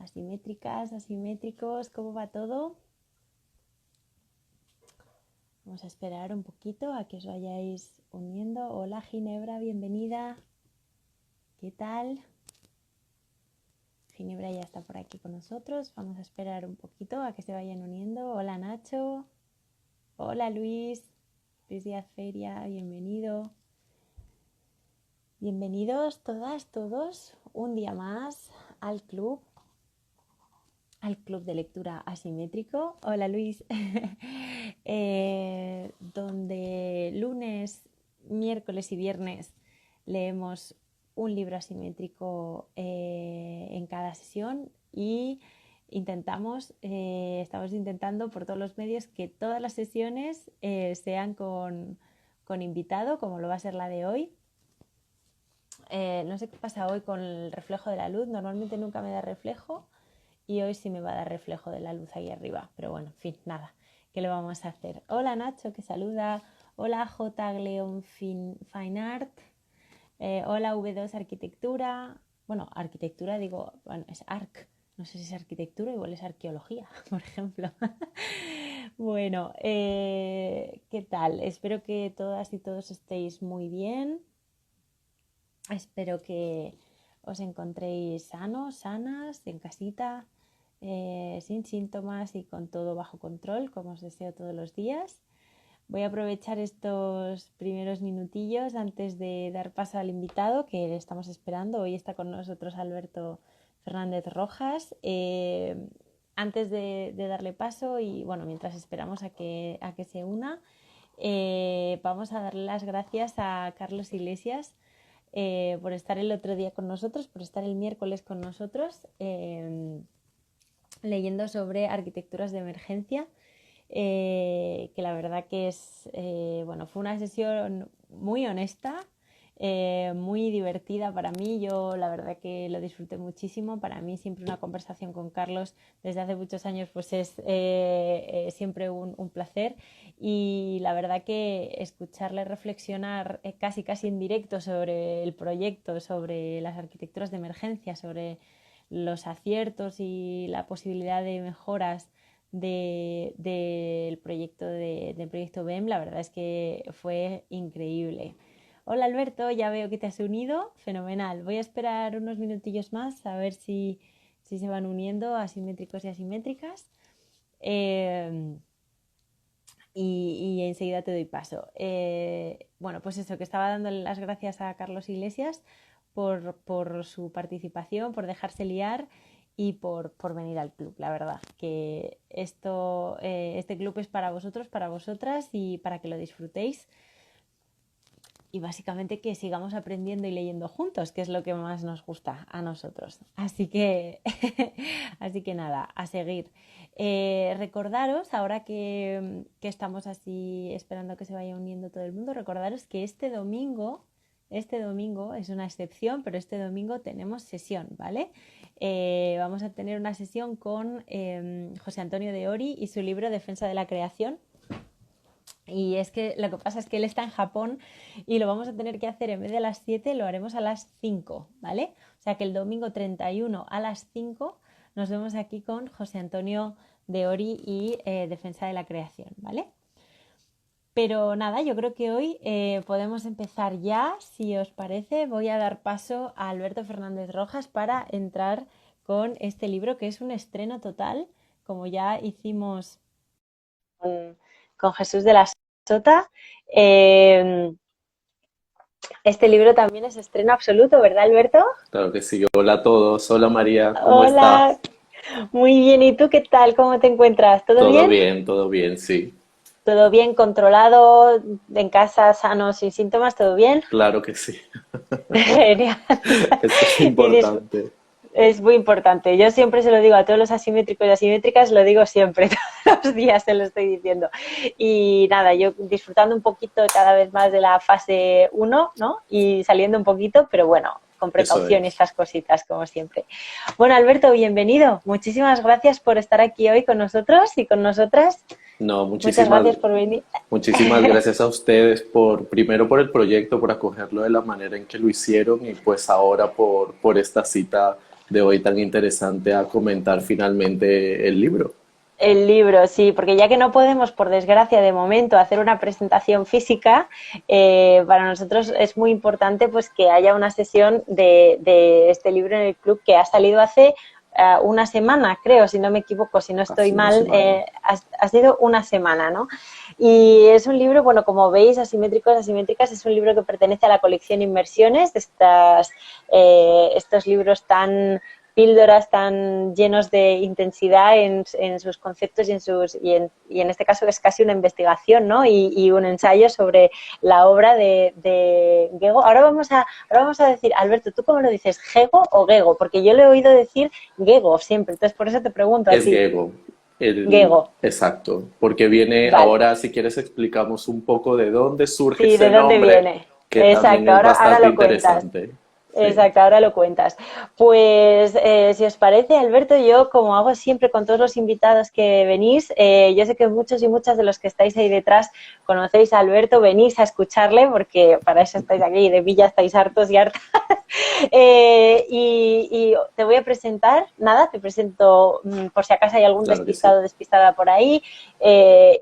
Asimétricas, asimétricos, ¿cómo va todo? Vamos a esperar un poquito a que os vayáis uniendo. Hola Ginebra, bienvenida. ¿Qué tal? Ginebra ya está por aquí con nosotros. Vamos a esperar un poquito a que se vayan uniendo. Hola Nacho. Hola Luis. Luis Díaz Feria, bienvenido. Bienvenidos todas, todos, un día más al club de lectura asimétrico. Hola Luis. Donde lunes, miércoles y viernes leemos un libro asimétrico en cada sesión y estamos intentando por todos los medios que todas las sesiones sean con invitado, como lo va a ser la de hoy. No sé qué pasa hoy con el reflejo de la luz, normalmente nunca me da reflejo y hoy sí me va a dar reflejo de la luz ahí arriba, pero bueno, en fin, nada, ¿qué le vamos a hacer? Hola Nacho, que saluda, hola J. Gleon Fine Art, hola V2 Arquitectura, bueno, arquitectura digo, bueno, es ARC, no sé si es arquitectura, igual es arqueología, por ejemplo. Bueno, ¿qué tal? Espero que todas y todos estéis muy bien. Espero que os encontréis sanos, sanas, en casita, sin síntomas y con todo bajo control, como os deseo todos los días. Voy a aprovechar estos primeros minutillos antes de dar paso al invitado que le estamos esperando. Hoy está con nosotros Alberto Fernández Rojas. Antes de darle paso y bueno, mientras esperamos a que se una, vamos a darle las gracias a Carlos Iglesias por estar el otro día con nosotros, por estar el miércoles con nosotros, leyendo sobre arquitecturas de emergencia, que la verdad que bueno, fue una sesión muy honesta, muy divertida para mí. Yo la verdad que lo disfruté muchísimo. Para mí siempre una conversación con Carlos desde hace muchos años pues es siempre un placer, y la verdad que escucharle reflexionar casi en directo sobre el proyecto, sobre las arquitecturas de emergencia, sobre los aciertos y la posibilidad de mejoras del proyecto BEM, la verdad es que fue increíble. Hola Alberto, ya veo que te has unido, fenomenal. Voy a esperar unos minutillos más a ver si se van uniendo asimétricos y asimétricas. Y enseguida te doy paso. Bueno, pues eso, que estaba dándole las gracias a Carlos Iglesias por su participación, por dejarse liar y por venir al club. La verdad que este club es para vosotros, para vosotras y para que lo disfrutéis. Y básicamente que sigamos aprendiendo y leyendo juntos, que es lo que más nos gusta a nosotros. Así que, así que nada, a seguir. Recordaros, ahora que estamos así esperando a que se vaya uniendo todo el mundo, recordaros que este domingo es una excepción, pero este domingo tenemos sesión, ¿vale? Vamos a tener una sesión con José Antonio de Ori y su libro Defensa de la Creación. Y es que lo que pasa es que él está en Japón y lo vamos a tener que hacer en vez de a las 7, lo haremos a las 5, ¿vale? O sea que el domingo 31 a las 5 nos vemos aquí con José Antonio de Ori y Defensa de la Creación, ¿vale? Pero nada, yo creo que hoy podemos empezar ya, si os parece. Voy a dar paso a Alberto Fernández Rojas para entrar con este libro, que es un estreno total, como ya hicimos con Jesús de la Sota. Este libro también es estreno absoluto, ¿verdad, Alberto? Claro que sí. Hola a todos. Hola María, ¿cómo Hola, estás? muy bien. ¿Y tú qué tal? ¿Cómo te encuentras? ¿Todo bien? Todo bien, sí. ¿Todo bien? ¿Controlado? ¿En casa, sano, sin síntomas? ¿Todo bien? Claro que sí. Genial. Eso es Y importante. es muy importante. Yo siempre se lo digo a todos los asimétricos y asimétricas, lo digo siempre, todos los días se lo estoy diciendo. Y nada, yo disfrutando un poquito cada vez más de la fase uno, ¿no? Y saliendo un poquito, pero bueno, con Eso precaución y es. estas cositas, como siempre. Bueno, Alberto, bienvenido. Muchísimas gracias por estar aquí hoy con nosotros y con nosotras. No, Muchas gracias por venir. muchísimas gracias a ustedes primero por el proyecto, por acogerlo de la manera en que lo hicieron y pues ahora por esta cita de hoy tan interesante a comentar finalmente el libro. El libro, sí, porque ya que no podemos, por desgracia, de momento hacer una presentación física, para nosotros es muy importante pues que haya una sesión de este libro en el club que ha salido hace una semana, creo, si no me equivoco, si no estoy Casi una mal, semana. ha sido una semana, ¿no? Y es un libro, bueno, como veis, Asimétricos, Asimétricas, es un libro que pertenece a la colección Inmersiones, de estos libros tan píldoras tan llenos de intensidad en sus conceptos y en este caso es casi una investigación, ¿no? Y un ensayo sobre la obra de Gego. Ahora vamos a decir, Alberto, ¿tú cómo lo dices? ¿Gego o Gego? Porque yo le he oído decir Gego siempre, entonces por eso te pregunto a Es ti. Gego, el Gego, exacto, porque viene vale. ahora, si quieres, explicamos un poco de dónde surge Sí, ese ¿de dónde nombre, viene? que también Exacto, es ahora bastante lo cuentas. interesante. Sí, Exacto, ahora lo cuentas. Pues si os parece, Alberto, yo como hago siempre con todos los invitados que venís, yo sé que muchos y muchas de los que estáis ahí detrás conocéis a Alberto, venís a escucharle porque para eso estáis aquí y de mí ya estáis hartos y hartas. Y te voy a presentar, nada, te presento por si acaso hay algún claro que sí. despistado o despistada por ahí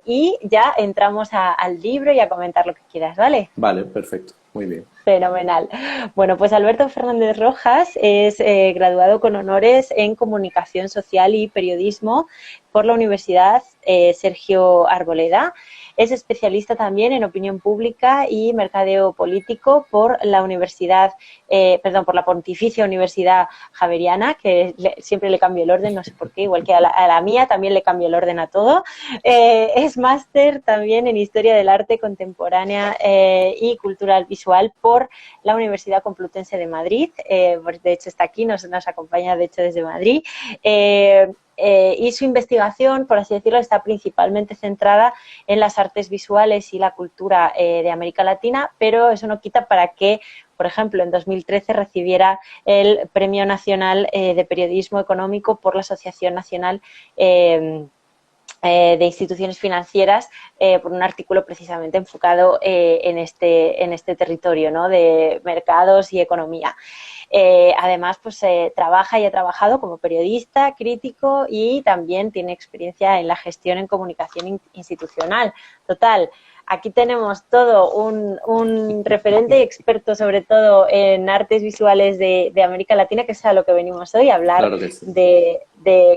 y ya entramos al libro y a comentar lo que quieras, ¿vale? Vale, perfecto, muy bien. Fenomenal. Bueno, pues Alberto Fernández Rojas es graduado con honores en Comunicación Social y Periodismo por la Universidad Sergio Arboleda. Es especialista también en opinión pública y mercadeo político por la por la Pontificia Universidad Javeriana, que siempre le cambio el orden, no sé por qué, igual que a la mía también le cambio el orden a todo. Es máster también en Historia del Arte Contemporánea y Cultural Visual por la Universidad Complutense de Madrid. Pues de hecho está aquí, nos acompaña de hecho desde Madrid. Y su investigación, por así decirlo, está principalmente centrada en las artes visuales y la cultura de América Latina, pero eso no quita para que, por ejemplo, en 2013 recibiera el Premio Nacional de Periodismo Económico por la Asociación Nacional de Instituciones Financieras por un artículo precisamente enfocado en este territorio, ¿no? De mercados y economía. Además, pues trabaja y ha trabajado como periodista, crítico y también tiene experiencia en la gestión en comunicación institucional. Total, aquí tenemos todo un referente y experto sobre todo en artes visuales de América Latina, que es a lo que venimos hoy, a hablar Claro que sí. de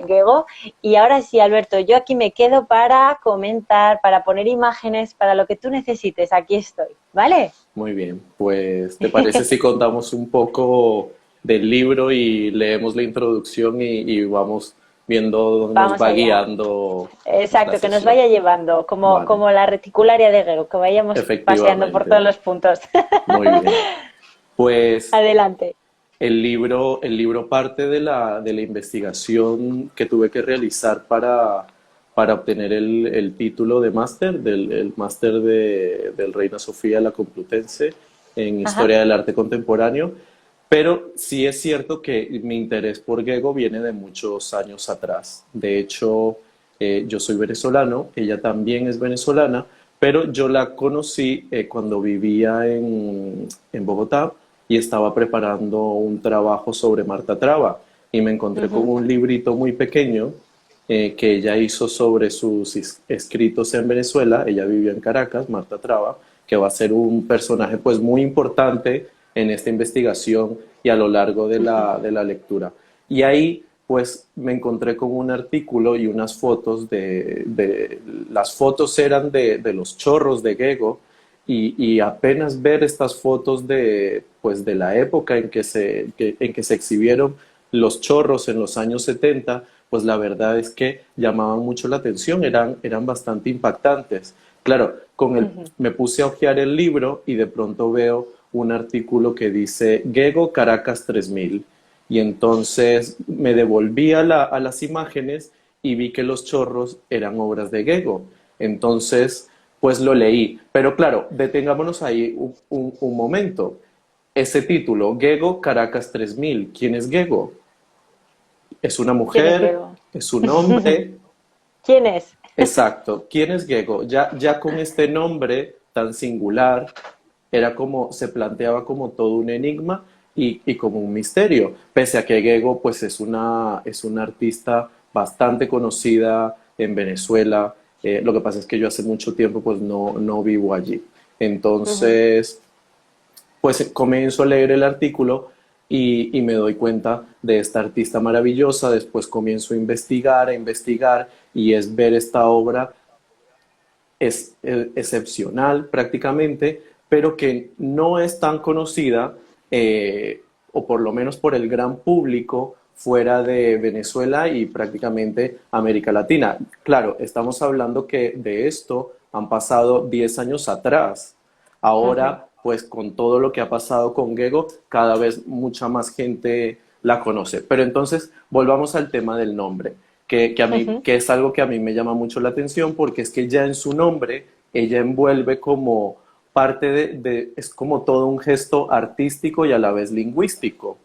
Gego. Y ahora sí, Alberto, yo aquí me quedo para comentar, para poner imágenes, para lo que tú necesites. Aquí estoy, ¿vale? Muy bien, pues ¿te parece si contamos un poco del libro y leemos la introducción y vamos viendo dónde nos Vamos va allá. guiando la Exacto, que nos sesión? vaya llevando, Vale, como la reticularia de Gego, que vayamos paseando por todos efectivamente, los puntos. muy bien. Pues Adelante. el libro parte de la investigación que tuve que realizar para obtener el título de máster, el máster del Reina Sofía la Complutense en Ajá. Historia del Arte Contemporáneo. Pero sí es cierto que mi interés por Gego viene de muchos años atrás. De hecho, yo soy venezolano, ella también es venezolana, pero yo la conocí cuando vivía en Bogotá y estaba preparando un trabajo sobre Marta Traba y me encontré con Ujú. un librito muy pequeño que ella hizo sobre sus escritos en Venezuela. Ella vivió en Caracas, Marta Traba, que va a ser un personaje pues muy importante en esta investigación y a lo largo de la lectura. Y ahí pues me encontré con un artículo y unas fotos las fotos eran de los chorros de Gego y apenas ver estas fotos pues de la época en que se exhibieron los chorros en los años 70, pues la verdad es que llamaban mucho la atención, eran bastante impactantes. Claro, Ujú. me puse a hojear el libro y de pronto veo un artículo que dice Gego Caracas 3000 y entonces me devolví a las imágenes y vi que los chorros eran obras de Gego. Entonces, pues lo leí. Pero claro, detengámonos ahí un momento. Ese título, Gego Caracas 3000, ¿quién es Gego? ¿Es una ¿Quién es mujer? Gego? ¿Es un hombre? ¿Quién es? Exacto. ¿Quién es Gego? Ya con este nombre tan singular, era como, se planteaba como todo un enigma y como un misterio, pese a que Gego pues es una artista bastante conocida en Venezuela. Lo que pasa es que yo hace mucho tiempo pues no vivo allí. Ujú. Entonces, pues comienzo a leer el artículo y me doy cuenta de esta artista maravillosa, después comienzo a investigar y es ver esta obra es excepcional prácticamente, pero que no es tan conocida, o por lo menos por el gran público, fuera de Venezuela y prácticamente América Latina. Claro, estamos hablando que de esto han pasado 10 años atrás. Ujú. Ahora, pues con todo lo que ha pasado con Gego, cada vez mucha más gente la conoce. Pero entonces, volvamos al tema del nombre que, a mí, Ujú. que es algo que a mí me llama mucho la atención porque es que ya en su nombre ella envuelve como parte es como todo un gesto artístico y a la vez lingüístico.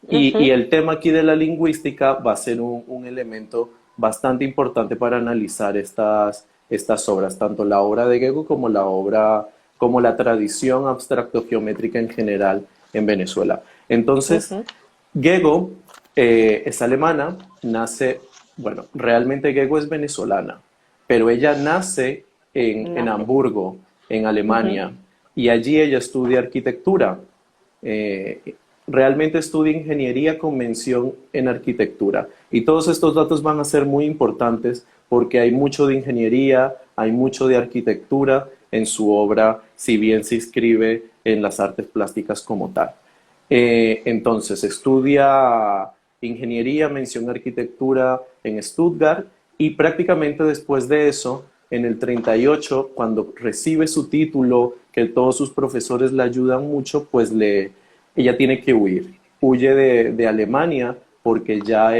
Y Ujú. el tema aquí de la lingüística va a ser un elemento bastante importante para analizar estas obras, tanto la obra de Gego como la obra, como la tradición abstracto-geométrica en general en Venezuela. Entonces, Ujú. Gego es alemana, nace, bueno, realmente Gego es venezolana, pero ella nace en Nace. Hamburgo, en Ujú. Alemania, y allí ella estudia arquitectura. Eh, Realmente estudia ingeniería con mención en arquitectura. Y todos estos datos van a ser muy importantes porque hay mucho de ingeniería, hay mucho de arquitectura en su obra, si bien se inscribe en las artes plásticas como tal. Entonces, estudia ingeniería, mención arquitectura en Stuttgart y prácticamente después de eso, en el 38, cuando recibe su título, que todos sus profesores le ayudan mucho, ella tiene que huir. Huye de Alemania porque ya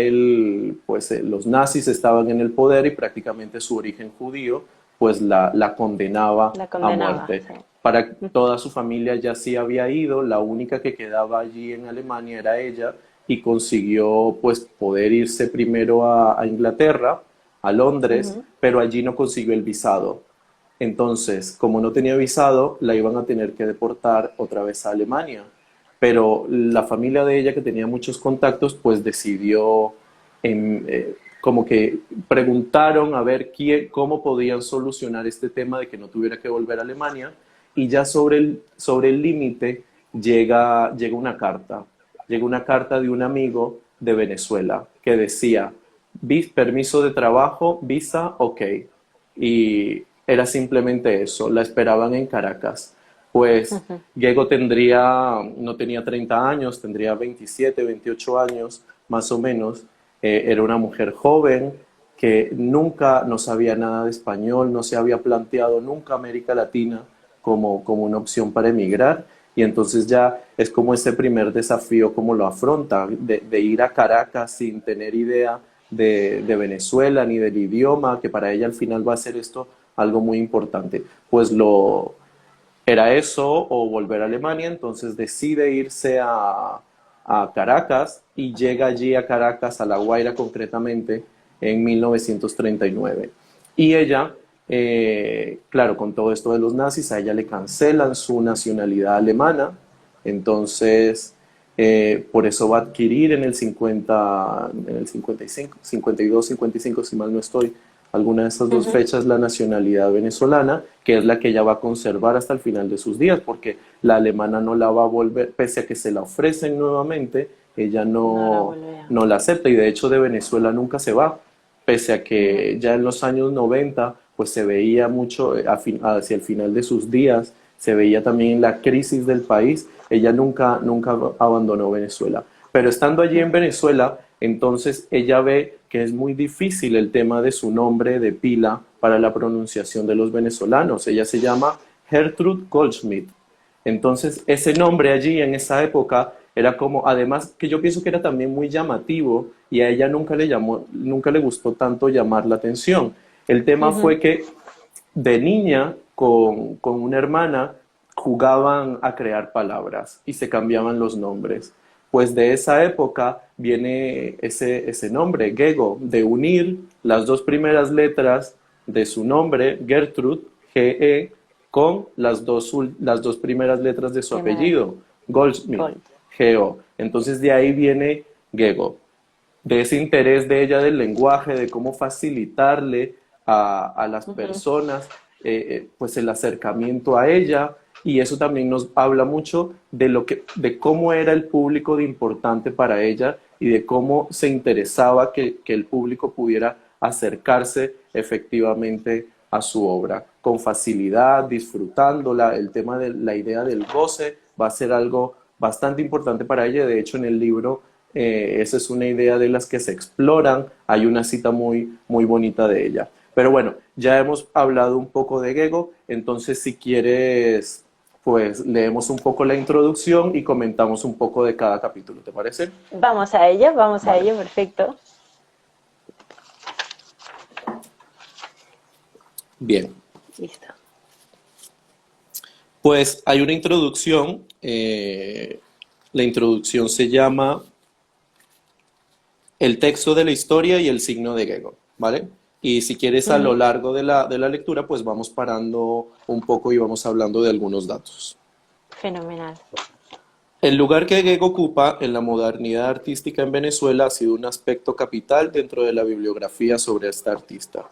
los nazis estaban en el poder y prácticamente su origen judío pues la condenaba La a condenaba, muerte. sí. Para Ujú. toda su familia ya sí había ido, la única que quedaba allí en Alemania era ella y consiguió pues poder irse primero a Inglaterra, a Londres, Ujú. pero allí no consiguió el visado. Entonces, como no tenía visado, la iban a tener que deportar otra vez a Alemania. Pero la familia de ella, que tenía muchos contactos, pues decidió, como que preguntaron a ver cómo podían solucionar este tema de que no tuviera que volver a Alemania. Y ya sobre el límite llega una carta. Llega una carta de un amigo de Venezuela que decía, permiso de trabajo, visa, ok. Y era simplemente eso, la esperaban en Caracas. Pues Ujú. Diego no tenía 30 años, tendría 27, 28 años, más o menos. Era una mujer joven que nunca no sabía nada de español, no se había planteado nunca América Latina como una opción para emigrar. Y entonces ya es como ese primer desafío, como lo afronta, de ir a Caracas sin tener idea de Venezuela ni del idioma, que para ella al final va a ser esto algo muy importante. Era eso o volver a Alemania, entonces decide irse a Caracas y llega allí a Caracas, a La Guaira concretamente, en 1939. Y ella, claro, con todo esto de los nazis, a ella le cancelan su nacionalidad alemana, entonces por eso va a adquirir en el 55, 52, 55, si mal no estoy, alguna de esas dos Ujú. fechas la nacionalidad venezolana, que es la que ella va a conservar hasta el final de sus días, porque la alemana no la va a volver, pese a que se la ofrecen nuevamente, ella No la vuelve a. no la acepta y de hecho de Venezuela nunca se va, pese a Ujú. que ya en los años 90 pues se veía mucho hacia el final de sus días, se veía también la crisis del país, ella nunca abandonó Venezuela. Pero estando allí en Ujú. Venezuela, entonces ella ve que es muy difícil el tema de su nombre de pila para la pronunciación de los venezolanos. Ella se llama Gertrude Goldschmidt. Entonces, ese nombre allí en esa época era como, además que yo pienso que era también muy llamativo y a ella nunca le gustó tanto llamar la atención. El tema Ujú. fue que de niña con una hermana jugaban a crear palabras y se cambiaban los nombres. Pues de esa época viene ese nombre, Gego, de unir las dos primeras letras de su nombre, Gertrude, G-E, con las dos primeras letras de su Primera. apellido, Goldschmidt, Gol. Geo. Entonces de ahí viene Gego, de ese interés de ella del lenguaje, de cómo facilitarle a las personas pues el acercamiento a ella, y eso también nos habla mucho de cómo era el público de importante para ella y de cómo se interesaba que el público pudiera acercarse efectivamente a su obra con facilidad, disfrutándola. El tema de la idea del goce va a ser algo bastante importante para ella. De hecho, en el libro esa es una idea de las que se exploran. Hay una cita muy, muy bonita de ella. Pero bueno, ya hemos hablado un poco de Gego, entonces si quieres, pues leemos un poco la introducción y comentamos un poco de cada capítulo, ¿te parece? Vamos a Vale. ello, perfecto. Bien, Listo. pues hay una introducción. La introducción se llama El texto de la historia y el signo de Gego, ¿vale? Y si quieres a lo Ujú. largo de la lectura, pues vamos parando un poco y vamos hablando de algunos datos. Fenomenal. El lugar que Gego ocupa en la modernidad artística en Venezuela ha sido un aspecto capital dentro de la bibliografía sobre esta artista.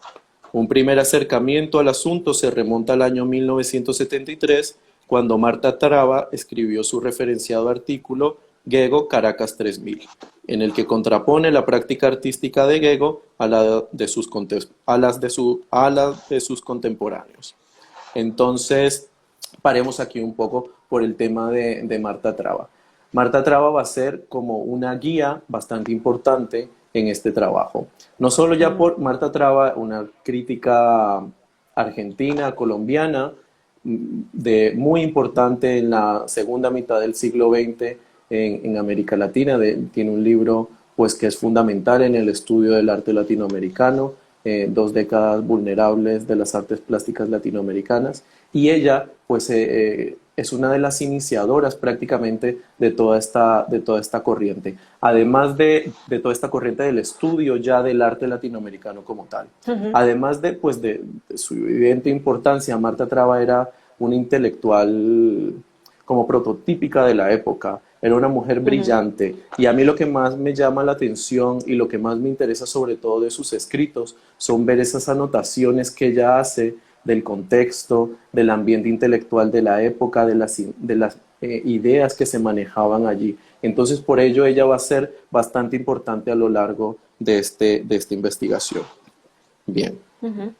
Un primer acercamiento al asunto se remonta al año 1973, cuando Marta Traba escribió su referenciado artículo Gego Caracas 3000, en el que contrapone la práctica artística de Gego a la de a la de sus contemporáneos. Entonces, paremos aquí un poco por el tema de Marta Traba. Marta Traba va a ser como una guía bastante importante en este trabajo. No solo ya Mm. por Marta Traba, una crítica argentina, colombiana, muy importante en la segunda mitad del siglo XX en América Latina. Tiene un libro pues, que es fundamental en el estudio del arte latinoamericano, Dos décadas vulnerables de las artes plásticas latinoamericanas, y ella pues es una de las iniciadoras prácticamente de toda esta corriente, además de toda esta corriente del estudio ya del arte latinoamericano como tal. Ujú. Además pues de su evidente importancia, Marta Traba era una intelectual como prototípica de la época. Era una mujer Ujú. brillante, y a mí lo que más me llama la atención y lo que más me interesa sobre todo de sus escritos son ver esas anotaciones que ella hace del contexto, del ambiente intelectual de la época, de las ideas que se manejaban allí. Entonces, por ello, ella va a ser bastante importante a lo largo de esta investigación. Bien. Ujú.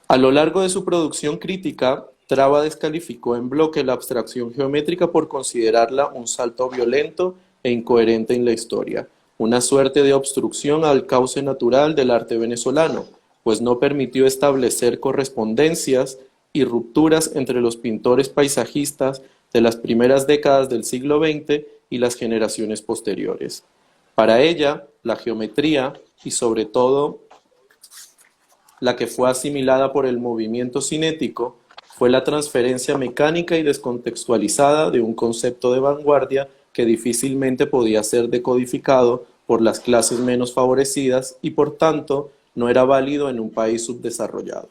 A lo largo de su producción crítica, Traba descalificó en bloque la abstracción geométrica por considerarla un salto violento e incoherente en la historia, una suerte de obstrucción al cauce natural del arte venezolano, pues no permitió establecer correspondencias y rupturas entre los pintores paisajistas de las primeras décadas del siglo XX y las generaciones posteriores. Para ella, la geometría y sobre todo la que fue asimilada por el movimiento cinético, fue la transferencia mecánica y descontextualizada de un concepto de vanguardia que difícilmente podía ser decodificado por las clases menos favorecidas y por tanto no era válido en un país subdesarrollado.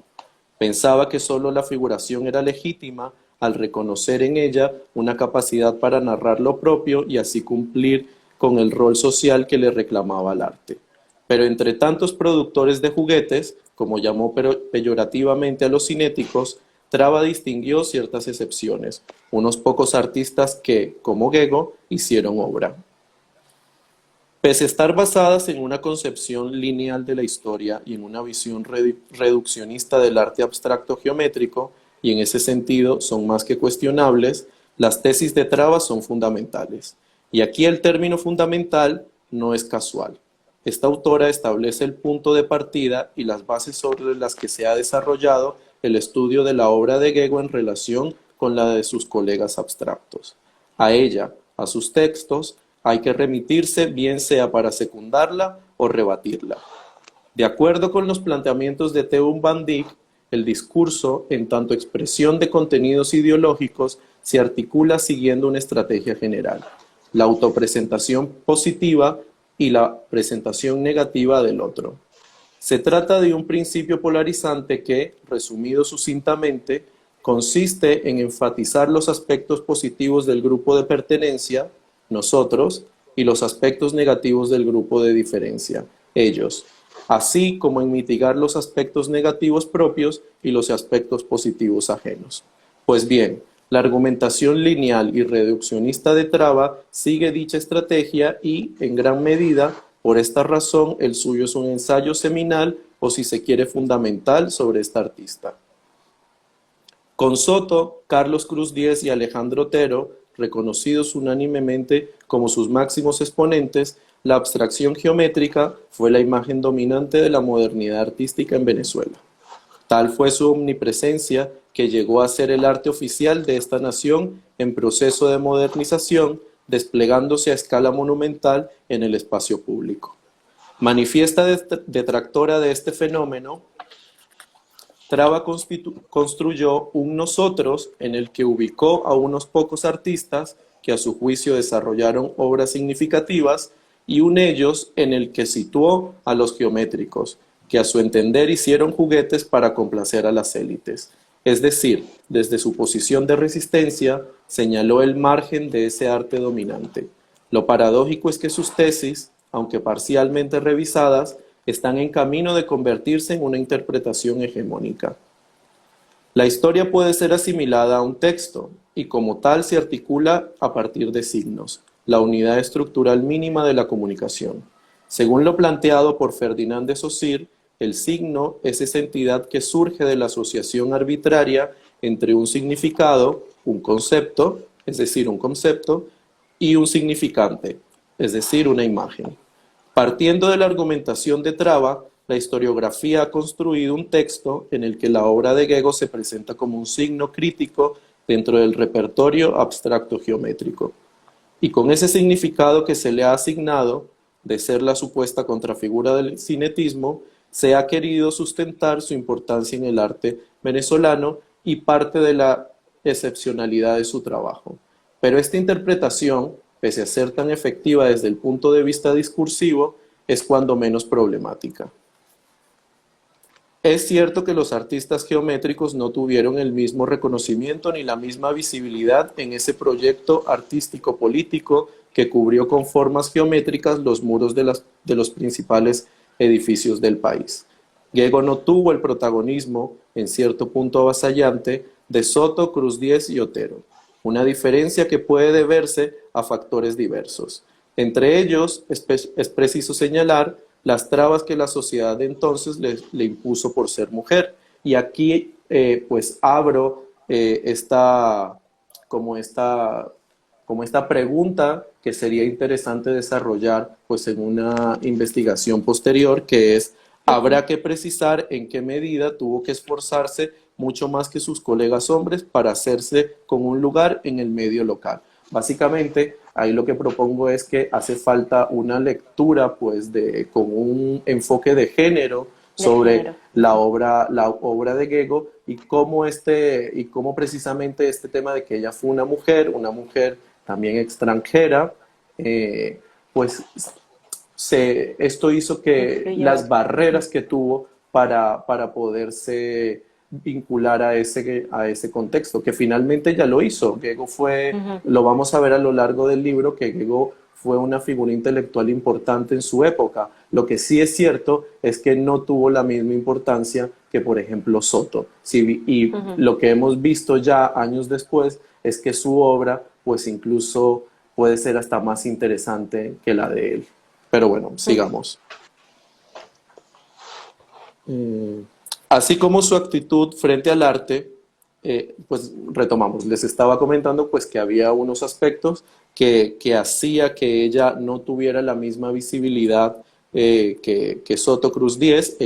Pensaba que sólo la figuración era legítima al reconocer en ella una capacidad para narrar lo propio y así cumplir con el rol social que le reclamaba el arte. Pero entre tantos productores de juguetes, como llamó peyorativamente a los cinéticos, Traba distinguió ciertas excepciones, unos pocos artistas que, como Gego, hicieron obra. Pese a estar basadas en una concepción lineal de la historia y en una visión reduccionista del arte abstracto geométrico, y en ese sentido son más que cuestionables, las tesis de Traba son fundamentales. Y aquí el término fundamental no es casual. Esta autora establece el punto de partida y las bases sobre las que se ha desarrollado el estudio de la obra de Gego en relación con la de sus colegas abstractos. A ella, a sus textos, hay que remitirse bien sea para secundarla o rebatirla. De acuerdo con los planteamientos de Theun van Dijk, el discurso, en tanto expresión de contenidos ideológicos, se articula siguiendo una estrategia general: la autopresentación positiva y la presentación negativa del otro. Se trata de un principio polarizante que, resumido sucintamente, consiste en enfatizar los aspectos positivos del grupo de pertenencia, nosotros, y los aspectos negativos del grupo de diferencia, ellos, así como en mitigar los aspectos negativos propios y los aspectos positivos ajenos. Pues bien, la argumentación lineal y reduccionista de Traba sigue dicha estrategia y, en gran medida, por esta razón, el suyo es un ensayo seminal o, si se quiere, fundamental sobre esta artista. Con Soto, Carlos Cruz Diez y Alejandro Otero, reconocidos unánimemente como sus máximos exponentes, la abstracción geométrica fue la imagen dominante de la modernidad artística en Venezuela. Tal fue su omnipresencia que llegó a ser el arte oficial de esta nación en proceso de modernización, desplegándose a escala monumental en el espacio público. Manifiesta detractora de este fenómeno, Traba construyó un nosotros en el que ubicó a unos pocos artistas que a su juicio desarrollaron obras significativas y un ellos en el que situó a los geométricos, que a su entender hicieron juguetes para complacer a las élites. Es decir, desde su posición de resistencia, señaló el margen de ese arte dominante. Lo paradójico es que sus tesis, aunque parcialmente revisadas, están en camino de convertirse en una interpretación hegemónica. La historia puede ser asimilada a un texto, y como tal se articula a partir de signos, la unidad estructural mínima de la comunicación. Según lo planteado por Ferdinand de Saussure, el signo es esa entidad que surge de la asociación arbitraria entre un significado, un concepto, es decir, un concepto, y un significante, es decir, una imagen. Partiendo de la argumentación de Traba, la historiografía ha construido un texto en el que la obra de Gego se presenta como un signo crítico dentro del repertorio abstracto geométrico. Y con ese significado que se le ha asignado, de ser la supuesta contrafigura del cinetismo, se ha querido sustentar su importancia en el arte venezolano y parte de la excepcionalidad de su trabajo. Pero esta interpretación, pese a ser tan efectiva desde el punto de vista discursivo, es cuando menos problemática. Es cierto que los artistas geométricos no tuvieron el mismo reconocimiento ni la misma visibilidad en ese proyecto artístico-político que cubrió con formas geométricas los muros de los principales edificios del país. Gego no tuvo el protagonismo, en cierto punto avasallante, de Soto, Cruz Diez y Otero, una diferencia que puede deberse a factores diversos. Entre ellos, es preciso señalar las trabas que la sociedad de entonces le impuso por ser mujer. Y aquí pues abro esta pregunta que sería interesante desarrollar pues en una investigación posterior, que es: habrá que precisar en qué medida tuvo que esforzarse mucho más que sus colegas hombres para hacerse con un lugar en el medio local. Básicamente, ahí lo que propongo es que hace falta una lectura pues con un enfoque de género sobre la obra de Gego y cómo precisamente este tema de que ella fue una mujer también extranjera, pues esto hizo que las barreras que tuvo para poderse vincular a ese contexto, que finalmente ya lo hizo. Gego fue, lo vamos a ver a lo largo del libro, que Gego fue una figura intelectual importante en su época. Lo que sí es cierto es que no tuvo la misma importancia que, por ejemplo, Soto. Y lo que hemos visto ya años después es que su obra, pues incluso puede ser hasta más interesante que la de él. Pero bueno, sigamos. Así como su actitud frente al arte, pues retomamos, les estaba comentando pues que había unos aspectos que hacía que ella no tuviera la misma visibilidad que Soto Cruz Diez,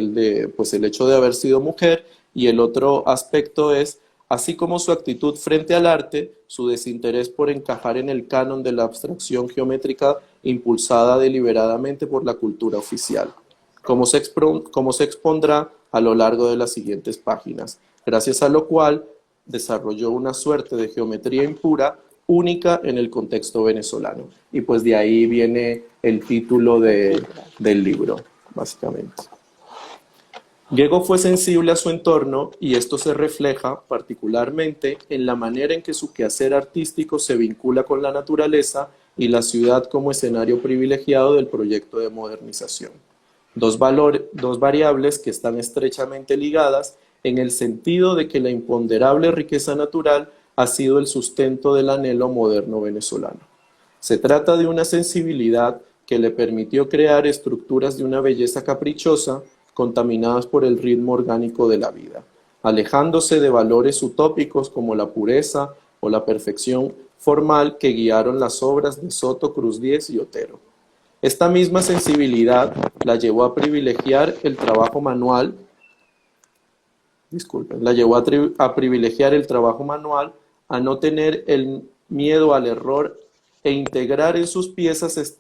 pues el hecho de haber sido mujer, y el otro aspecto es, así como su actitud frente al arte, su desinterés por encajar en el canon de la abstracción geométrica impulsada deliberadamente por la cultura oficial, como se expondrá a lo largo de las siguientes páginas, gracias a lo cual desarrolló una suerte de geometría impura única en el contexto venezolano. Y pues de ahí viene el título del libro, básicamente. Gego fue sensible a su entorno y esto se refleja particularmente en la manera en que su quehacer artístico se vincula con la naturaleza y la ciudad como escenario privilegiado del proyecto de modernización. Dos variables que están estrechamente ligadas en el sentido de que la imponderable riqueza natural ha sido el sustento del anhelo moderno venezolano. Se trata de una sensibilidad que le permitió crear estructuras de una belleza caprichosa, contaminadas por el ritmo orgánico de la vida, alejándose de valores utópicos como la pureza o la perfección formal que guiaron las obras de Soto, Cruz Diez y Otero. Esta misma sensibilidad la llevó a privilegiar el trabajo manual, a privilegiar el trabajo manual, a no tener el miedo al error e integrar en sus piezas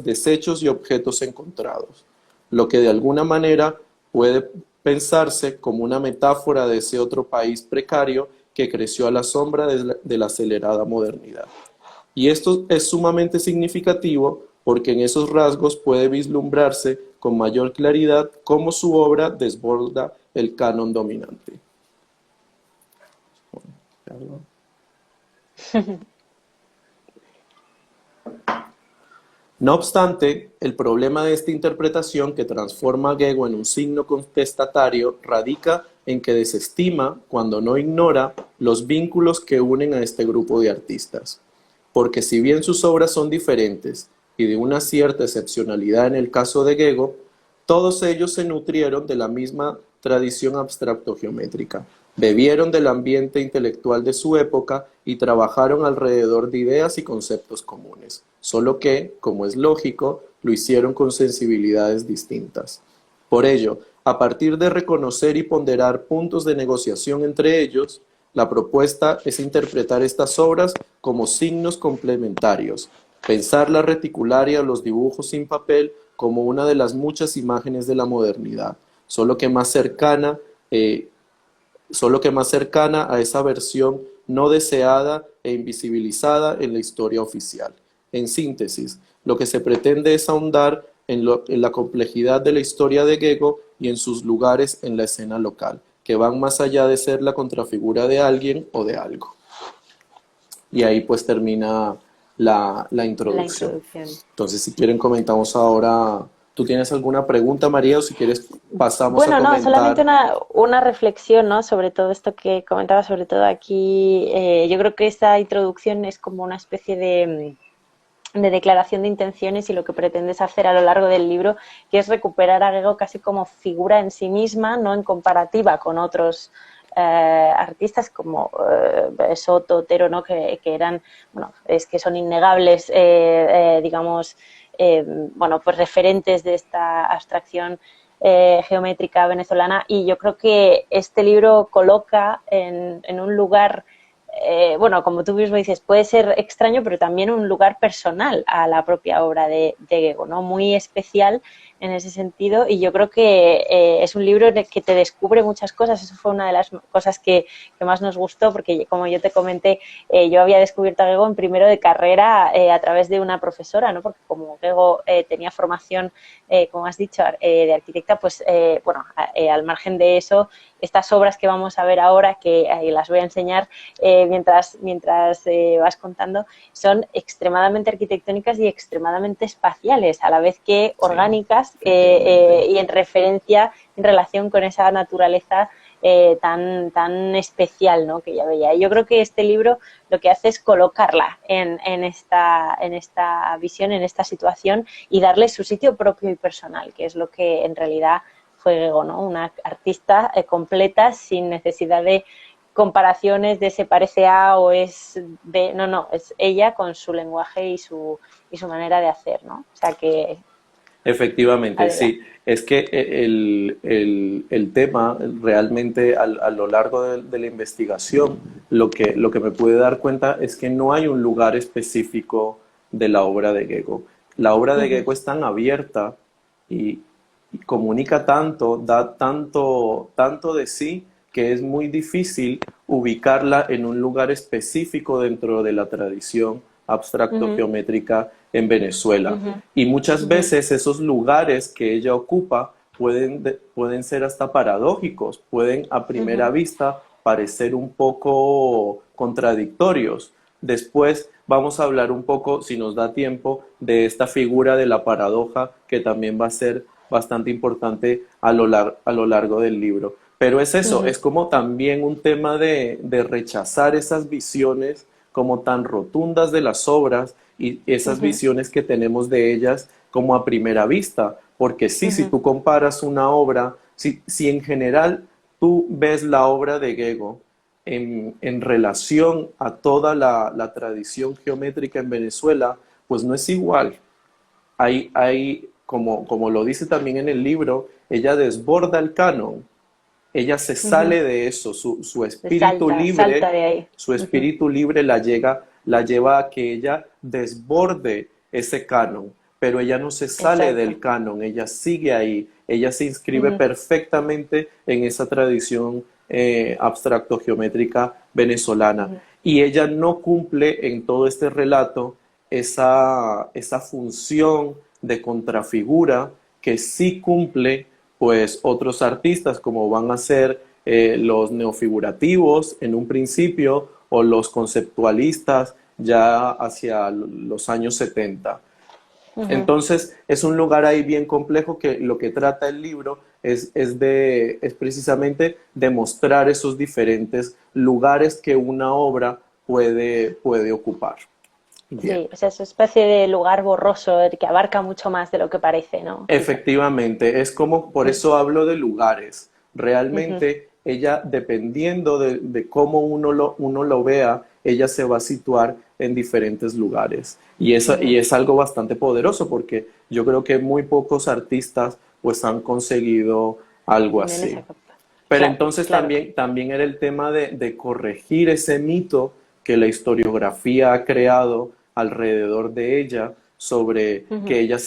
desechos y objetos encontrados, lo que de alguna manera puede pensarse como una metáfora de ese otro país precario que creció a la sombra de la acelerada modernidad. Y esto es sumamente significativo porque en esos rasgos puede vislumbrarse con mayor claridad cómo su obra desborda el canon dominante. No obstante, el problema de esta interpretación que transforma a Gego en un signo contestatario radica en que desestima, cuando no ignora, los vínculos que unen a este grupo de artistas. Porque si bien sus obras son diferentes y de una cierta excepcionalidad en el caso de Gego, todos ellos se nutrieron de la misma tradición abstracto-geométrica, bebieron del ambiente intelectual de su época y trabajaron alrededor de ideas y conceptos comunes, solo que, como es lógico, lo hicieron con sensibilidades distintas. Por ello, a partir de reconocer y ponderar puntos de negociación entre ellos, la propuesta es interpretar estas obras como signos complementarios, pensar la reticularia o los dibujos sin papel como una de las muchas imágenes de la modernidad, solo que más cercana a esa versión no deseada e invisibilizada en la historia oficial. En síntesis, lo que se pretende es ahondar en la complejidad de la historia de Gego y en sus lugares en la escena local, que van más allá de ser la contrafigura de alguien o de algo. Y ahí pues termina la introducción. Entonces, si quieren, comentamos ahora. ¿Tú tienes alguna pregunta, María? O si quieres, pasamos a Bueno, no, comentar. solamente una reflexión, ¿no? Sobre todo esto que comentaba, sobre todo aquí. Yo creo que esta introducción es como una especie de declaración de intenciones y lo que pretendes hacer a lo largo del libro, que es recuperar a Gego casi como figura en sí misma, no en comparativa con otros artistas como Soto, Otero, ¿no? que eran, bueno, es que son innegables, digamos, bueno, pues referentes de esta abstracción geométrica venezolana, y yo creo que este libro coloca en un lugar, bueno, como tú mismo dices, puede ser extraño, pero también un lugar personal a la propia obra de Gego, ¿no? Muy especial en ese sentido, y yo creo que es un libro que te descubre muchas cosas. Eso fue una de las cosas que más nos gustó, porque como yo te comenté, yo había descubierto a Gego en primero de carrera a través de una profesora, ¿no? Porque como Gego tenía formación, como has dicho, de arquitecta, pues bueno, al margen de eso, estas obras que vamos a ver ahora, que las voy a enseñar mientras vas contando, son extremadamente arquitectónicas y extremadamente espaciales, a la vez que orgánicas, y en referencia, en relación con esa naturaleza tan especial, ¿no? Que ya veía. Y yo creo que este libro lo que hace es colocarla en esta visión, en esta situación, y darle su sitio propio y personal, que es lo que en realidad fue Gego, ¿no? Una artista completa, sin necesidad de comparaciones de se parece a o es de... No, es ella con su lenguaje y su manera de hacer, ¿no? O sea que... Efectivamente, Adelante. sí. Es que el tema realmente a lo largo de la investigación, lo que me pude dar cuenta es que no hay un lugar específico de la obra de Gego. La obra de Gego es tan abierta y comunica tanto, da tanto de sí, que es muy difícil ubicarla en un lugar específico dentro de la tradición abstracto-geométrica en Venezuela. Y muchas veces esos lugares que ella ocupa pueden ser hasta paradójicos, pueden a primera vista parecer un poco contradictorios. Después vamos a hablar un poco, si nos da tiempo, de esta figura de la paradoja que también va a ser bastante importante a lo largo del libro. Pero es eso, Ujú, es como también un tema de rechazar esas visiones como tan rotundas de las obras y esas ujú, visiones que tenemos de ellas como a primera vista. Porque sí, si ujú, tú comparas una obra, si en general tú ves la obra de Gego en relación a toda la tradición geométrica en Venezuela, pues no es igual. Como lo dice también en el libro, ella desborda el canon, ella se ujú. sale de eso, Salta de ahí. su Ujú, espíritu libre la lleva a que ella desborde ese canon, pero ella no se sale exacto. del canon, ella sigue ahí, ella se inscribe Ujú, perfectamente en esa tradición abstracto-geométrica venezolana. ujú, Y ella no cumple en todo este relato esa función de contrafigura que sí cumple pues otros artistas como van a ser los neofigurativos en un principio o los conceptualistas ya hacia los años 70. ujú. Entonces es un lugar ahí bien complejo que lo que trata el libro es precisamente demostrar esos diferentes lugares que una obra puede ocupar. Bien. Sí, es esa especie de lugar borroso que abarca mucho más de lo que parece, ¿no? Quizá. Efectivamente, es como, por Mm, eso hablo de lugares. ujú, Realmente ella, dependiendo de cómo uno lo vea, ella se va a situar en diferentes lugares. ujú. Y es algo bastante poderoso porque yo creo que muy pocos artistas pues han conseguido algo Tienen así. esa capa. Pero Claro, entonces claro. también era el tema de corregir ese mito que la historiografía ha creado alrededor de ella sobre Ujú, que ella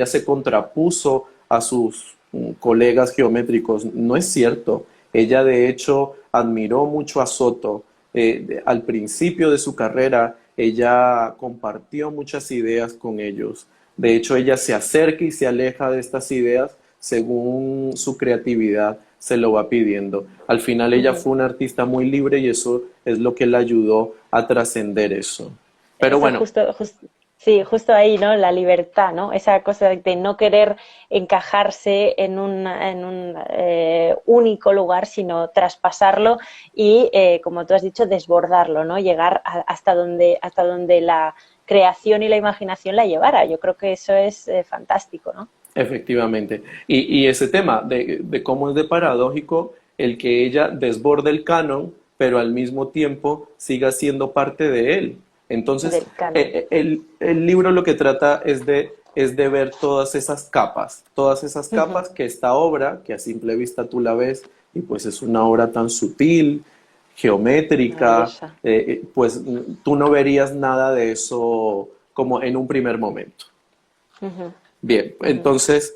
se contrapuso a sus colegas geométricos. No es cierto. Ella de hecho admiró mucho a Soto. Al principio de su carrera, ella compartió muchas ideas con ellos. De hecho, ella se acerca y se aleja de estas ideas según su creatividad se lo va pidiendo. Al final ella ujú. fue una artista muy libre y eso es lo que la ayudó a trascender eso. Pero Eso bueno, justo, sí, justo ahí, ¿no? La libertad, ¿no? Esa cosa de no querer encajarse en un único lugar, sino traspasarlo y, como tú has dicho, desbordarlo, ¿no? Llegar hasta donde la creación y la imaginación la llevara. Yo creo que eso es fantástico, ¿no? efectivamente. Y ese tema de cómo es de paradójico el que ella desborde el canon, pero al mismo tiempo siga siendo parte de él. Entonces, Del canon. el libro lo que trata es de ver todas esas Ujú. capas que esta obra, que a simple vista tú la ves, y pues es una obra tan sutil, geométrica, Maravillosa. pues tú no verías nada de eso como en un primer momento. Ujú, Bien, ujú. entonces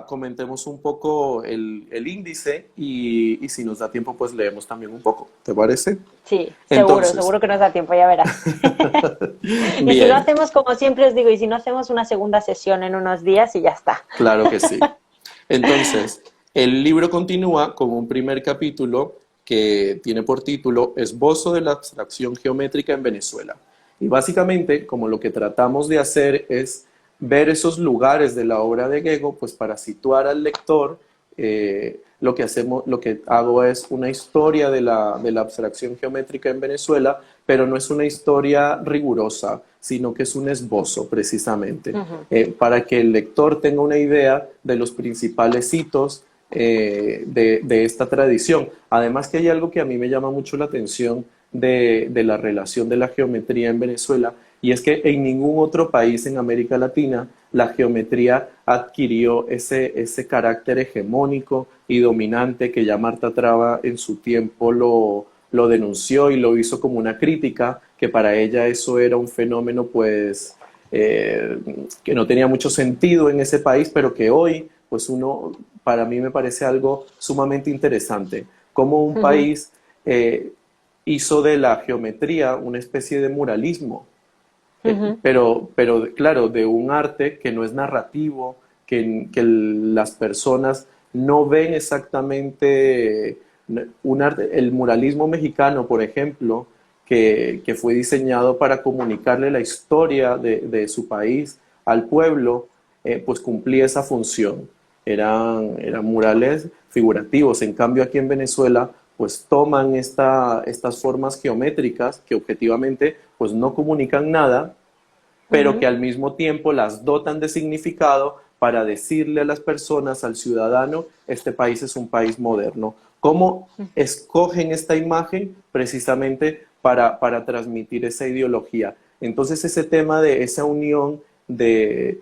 comentemos un poco el índice y si nos da tiempo, pues leemos también un poco. ¿Te parece? Sí, seguro, Entonces, seguro que nos da tiempo, ya verás. Y si no bien, hacemos, como siempre os digo, y si no hacemos una segunda sesión en unos días y ya está. claro que sí. Entonces, el libro continúa con un primer capítulo que tiene por título Esbozo de la abstracción geométrica en Venezuela. Y básicamente, como lo que tratamos de hacer es ver esos lugares de la obra de Gego, pues para situar al lector, lo que hago es una historia de la abstracción geométrica en Venezuela, pero no es una historia rigurosa, sino que es un esbozo precisamente, Ujú, para que el lector tenga una idea de los principales hitos de esta tradición. Además que hay algo que a mí me llama mucho la atención de la relación de la geometría en Venezuela, y es que en ningún otro país en América Latina la geometría adquirió ese carácter hegemónico y dominante que ya Marta Traba en su tiempo lo denunció y lo hizo como una crítica, que para ella eso era un fenómeno pues eh, que no tenía mucho sentido en ese país, pero que hoy pues para mí me parece algo sumamente interesante, como un ujú, país hizo de la geometría una especie de muralismo, ujú. pero claro, de un arte que no es narrativo, que las personas no ven exactamente el muralismo mexicano, por ejemplo, que fue diseñado para comunicarle la historia de su país al pueblo, pues cumplía esa función. Eran murales figurativos. En cambio, aquí en Venezuela, pues toman estas formas geométricas que objetivamente pues no comunican nada, pero que al mismo tiempo las dotan de significado para decirle a las personas, al ciudadano, este país es un país moderno. ¿Cómo escogen esta imagen? Precisamente para transmitir esa ideología. Entonces ese tema de esa unión de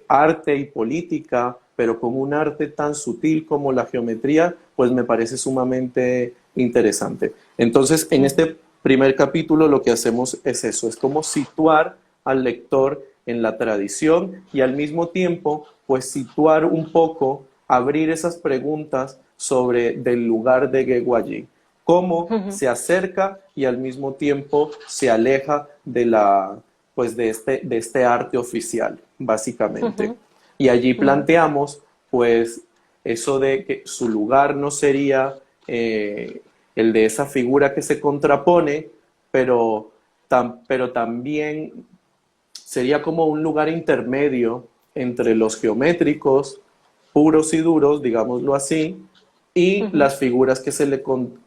arte y política, pero con un arte tan sutil como la geometría, pues me parece sumamente interesante. Entonces, en este primer capítulo lo que hacemos es eso, es como situar al lector en la tradición y al mismo tiempo, pues situar un poco, abrir esas preguntas sobre del lugar de Gego allí, cómo se acerca y al mismo tiempo se aleja de pues de este arte oficial, básicamente. Y allí planteamos, pues, eso de que su lugar no sería el de esa figura que se contrapone, pero también sería como un lugar intermedio entre los geométricos puros y duros, digámoslo así, y las figuras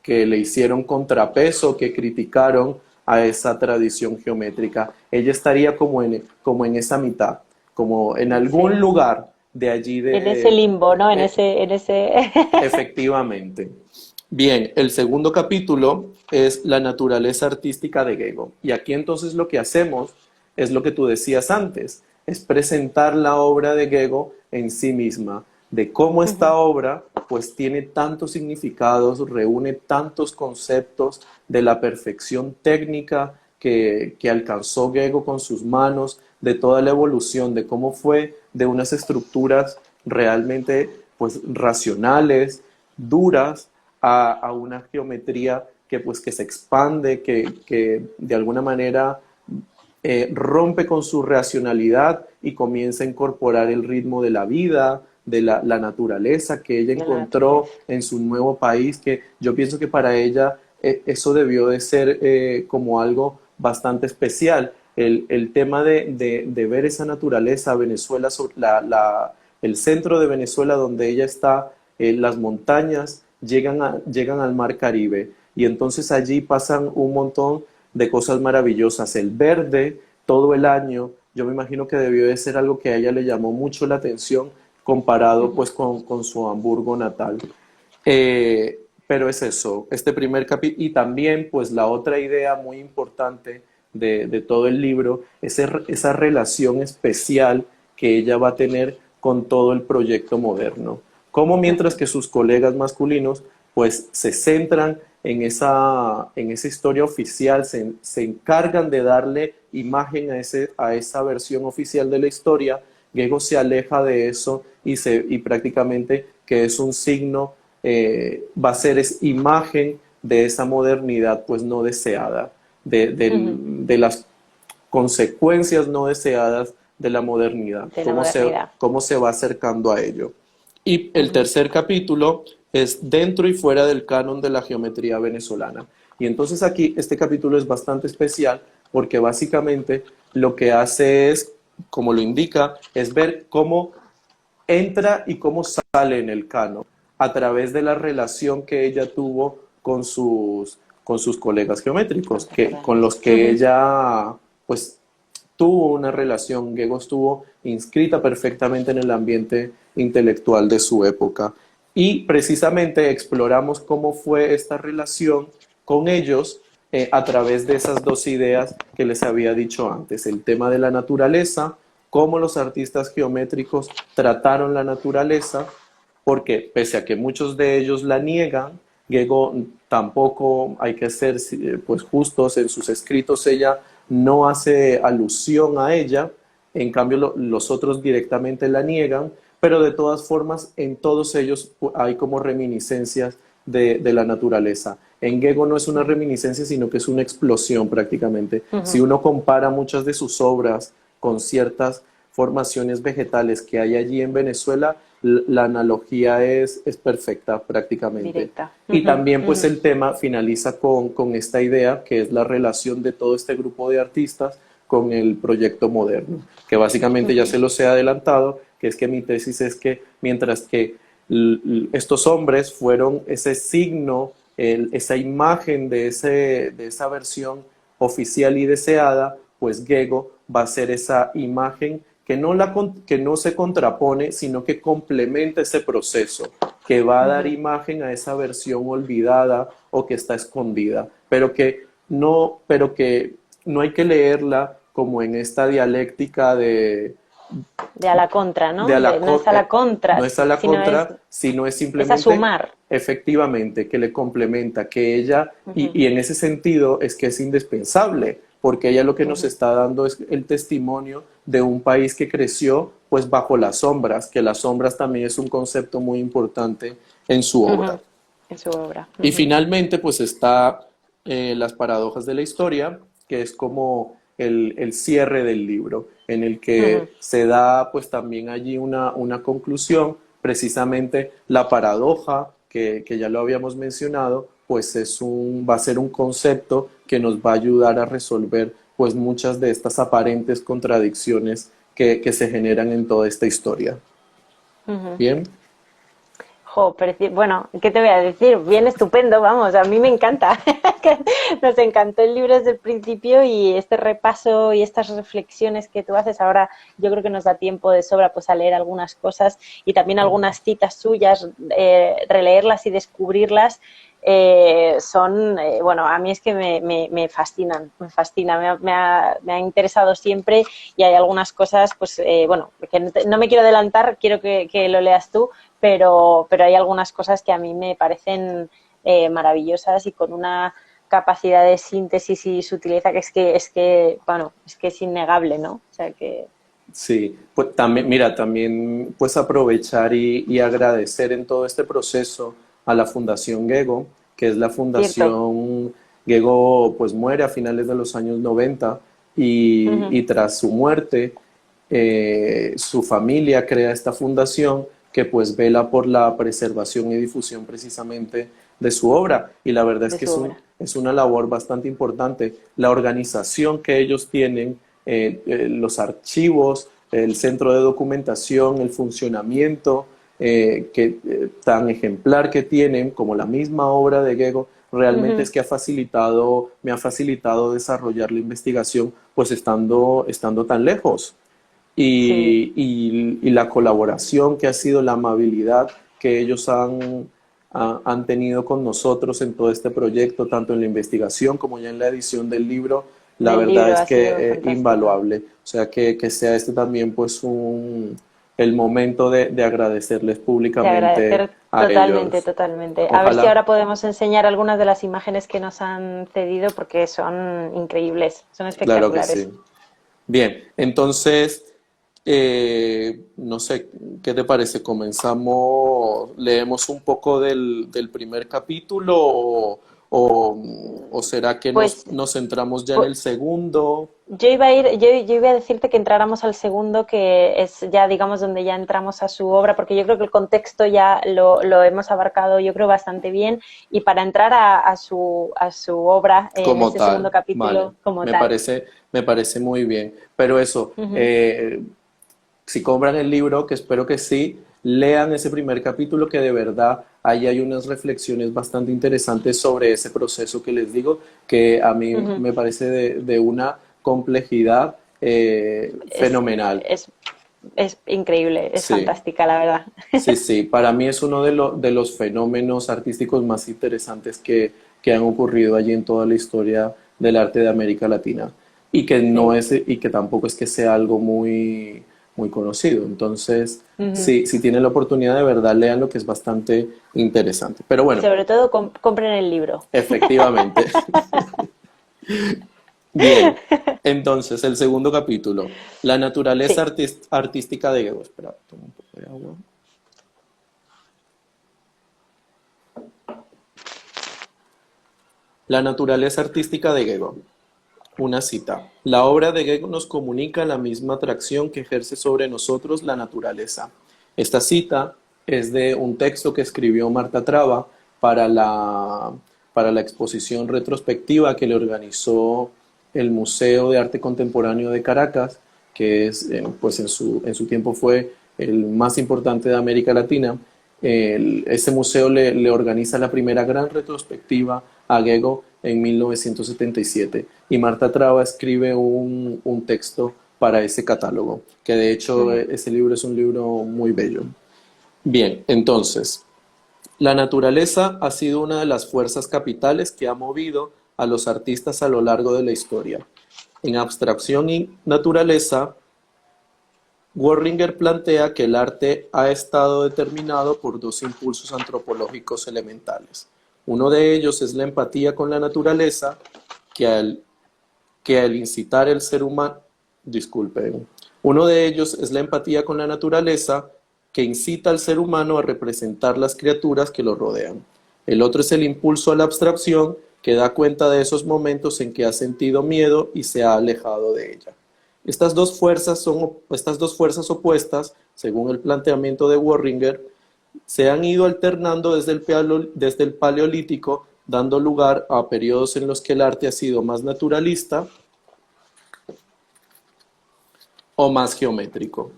que le hicieron contrapeso, que criticaron a esa tradición geométrica. Ella estaría como en esa mitad, como en algún lugar de allí En ese limbo, ¿no? eh, En ese... efectivamente. Bien, el segundo capítulo es la naturaleza artística de Gego. Y aquí entonces lo que hacemos es lo que tú decías antes, es presentar la obra de Gego en sí misma, de cómo esta obra pues tiene tantos significados, reúne tantos conceptos de la perfección técnica que alcanzó Gego con sus manos, de toda la evolución, de cómo fue de unas estructuras realmente pues racionales, duras, a una geometría que se expande, que de alguna manera rompe con su racionalidad y comienza a incorporar el ritmo de la vida, de la naturaleza que ella encontró en su nuevo país, que yo pienso que para ella eso debió de ser como algo bastante especial. El tema de ver esa naturaleza, Venezuela, el centro de Venezuela donde ella está, las montañas llegan al mar Caribe y entonces allí pasan un montón de cosas maravillosas. El verde todo el año, yo me imagino que debió de ser algo que a ella le llamó mucho la atención comparado pues con su Hamburgo natal. Pero es eso, este primer capítulo y también pues la otra idea muy importante de todo el libro es esa relación especial que ella va a tener con todo el proyecto moderno. Como mientras que sus colegas masculinos pues se centran en esa historia oficial, se encargan de darle imagen a esa versión oficial de la historia, Gego se aleja de eso y prácticamente que es un signo, va a ser imagen de esa modernidad pues no deseada, de las consecuencias no deseadas de la modernidad, de la modernidad. Cómo se va acercando a ello. Y el tercer capítulo es dentro y fuera del canon de la geometría venezolana. Y entonces aquí este capítulo es bastante especial porque básicamente lo que hace es, como lo indica, es ver cómo entra y cómo sale en el canon a través de la relación que ella tuvo con sus colegas geométricos, con los que ella pues tuvo una relación. Gego estuvo inscrita perfectamente en el ambiente intelectual de su época. Y precisamente exploramos cómo fue esta relación con ellos a través de esas dos ideas que les había dicho antes, el tema de la naturaleza, cómo los artistas geométricos trataron la naturaleza, porque pese a que muchos de ellos la niegan, Gego tampoco, hay que ser pues justos en sus escritos, ella no hace alusión a ella, en cambio los otros directamente la niegan, pero de todas formas en todos ellos hay como reminiscencias de la naturaleza. En Gego no es una reminiscencia, sino que es una explosión prácticamente. Si uno compara muchas de sus obras con ciertas formaciones vegetales que hay allí en Venezuela, la analogía es perfecta prácticamente. Directa. Y también pues el tema finaliza con esta idea que es la relación de todo este grupo de artistas con el proyecto moderno, que básicamente ya se los he adelantado, que es que mi tesis es que mientras que estos hombres fueron ese signo, esa imagen de esa versión oficial y deseada, pues Gego va a ser esa imagen que no se contrapone, sino que complementa ese proceso, que va a dar imagen a esa versión olvidada o que está escondida, pero que no hay que leerla como en esta dialéctica de a la contra, ¿no? No es a la no es a la contra, sino es es simplemente a sumar. efectivamente que le complementa, que ella, y en ese sentido es que es indispensable, porque ella lo que nos está dando es el testimonio de un país que creció pues bajo las sombras, que las sombras también es un concepto muy importante en su obra. En su obra. Y finalmente pues está Las paradojas de la historia, que es como el cierre del libro, en el que se da pues también allí una conclusión, precisamente la paradoja, que ya lo habíamos mencionado, pues va a ser un concepto que nos va a ayudar a resolver pues muchas de estas aparentes contradicciones que se generan en toda esta historia. Bien. Jo, bueno, ¿qué te voy a decir? Bien estupendo, vamos, a mí me encanta. Nos encantó el libro desde el principio y este repaso y estas reflexiones que tú haces ahora, yo creo que nos da tiempo de sobra pues a leer algunas cosas y también algunas citas suyas, releerlas y descubrirlas. Bueno, a mí es que me fascinan, me ha interesado siempre y hay algunas cosas, pues, bueno, que no me quiero adelantar, quiero que lo leas tú, pero hay algunas cosas que a mí me parecen maravillosas y con una capacidad de síntesis y sutileza que es innegable, ¿no? O sea que... Sí, pues también, mira, también pues aprovechar y agradecer en todo este proceso a la Fundación Gego, que es la fundación. Gego pues muere a finales de los años 90 y tras su muerte su familia crea esta fundación que pues vela por la preservación y difusión precisamente de su obra, y la verdad es que es una labor bastante importante. La organización que ellos tienen, los archivos, el centro de documentación, el funcionamiento tan ejemplar que tienen, como la misma obra de Gego, realmente es que me ha facilitado desarrollar la investigación, pues estando tan lejos. Y la colaboración que ha sido, la amabilidad que ellos han tenido con nosotros en todo este proyecto, tanto en la investigación como ya en la edición del libro, la verdad es que es invaluable. O sea, que sea este también pues el momento de agradecerles públicamente de agradecer a totalmente, ellos. totalmente. Ojalá. A ver si ahora podemos enseñar algunas de las imágenes que nos han cedido porque son increíbles, son espectaculares. Claro que sí. Bien, entonces, no sé, ¿qué te parece? ¿Leemos un poco del primer capítulo o será que Pues, nos centramos ya en el segundo? Yo iba a decirte que entráramos al segundo, que es ya, digamos, donde ya entramos a su obra, porque yo creo que el contexto ya lo hemos abarcado, yo creo, bastante bien, y para entrar a su obra en Como ese tal, segundo capítulo, vale. como tal. Me parece muy bien. Pero eso, si compran el libro, que espero que sí, lean ese primer capítulo, que de verdad ahí hay unas reflexiones bastante interesantes sobre ese proceso que les digo, que a mí me parece de una complejidad fenomenal. Es increíble, es Sí. fantástica, la verdad. Sí, sí, para mí es uno de los fenómenos artísticos más interesantes que han ocurrido allí en toda la historia del arte de América Latina, y que y que tampoco es que sea algo muy, muy conocido. Entonces, si tienen la oportunidad, de verdad, lean lo, que es bastante interesante. Pero Y bueno, sobre todo, compren el libro. efectivamente. Bien, entonces el segundo capítulo, la naturaleza Sí. artística de Gego. Espera, tomo un poco de agua. La naturaleza artística de Gego. Una cita. La obra de Gego nos comunica la misma atracción que ejerce sobre nosotros la naturaleza. Esta cita es de un texto que escribió Marta Traba para para la exposición retrospectiva que le organizó el Museo de Arte Contemporáneo de Caracas, que es, pues en su tiempo fue el más importante de América Latina. Este museo le organiza la primera gran retrospectiva a Gego en 1977 y Marta Traba escribe un texto para ese catálogo, que de hecho ese libro es un libro muy bello. Bien, entonces, la naturaleza ha sido una de las fuerzas capitales que ha movido a los artistas a lo largo de la historia. En Abstracción y Naturaleza, Worringer plantea que el arte ha estado determinado por dos impulsos antropológicos elementales. Uno de ellos es la empatía con la naturaleza, que al incitar el ser humano, disculpen, uno de ellos es la empatía con la naturaleza que incita al ser humano a representar las criaturas que lo rodean. El otro es el impulso a la abstracción, que da cuenta de esos momentos en que ha sentido miedo y se ha alejado de ella. Estas dos fuerzas opuestas, según el planteamiento de Worringer, se han ido alternando desde el Paleolítico, dando lugar a periodos en los que el arte ha sido más naturalista o más geométrico.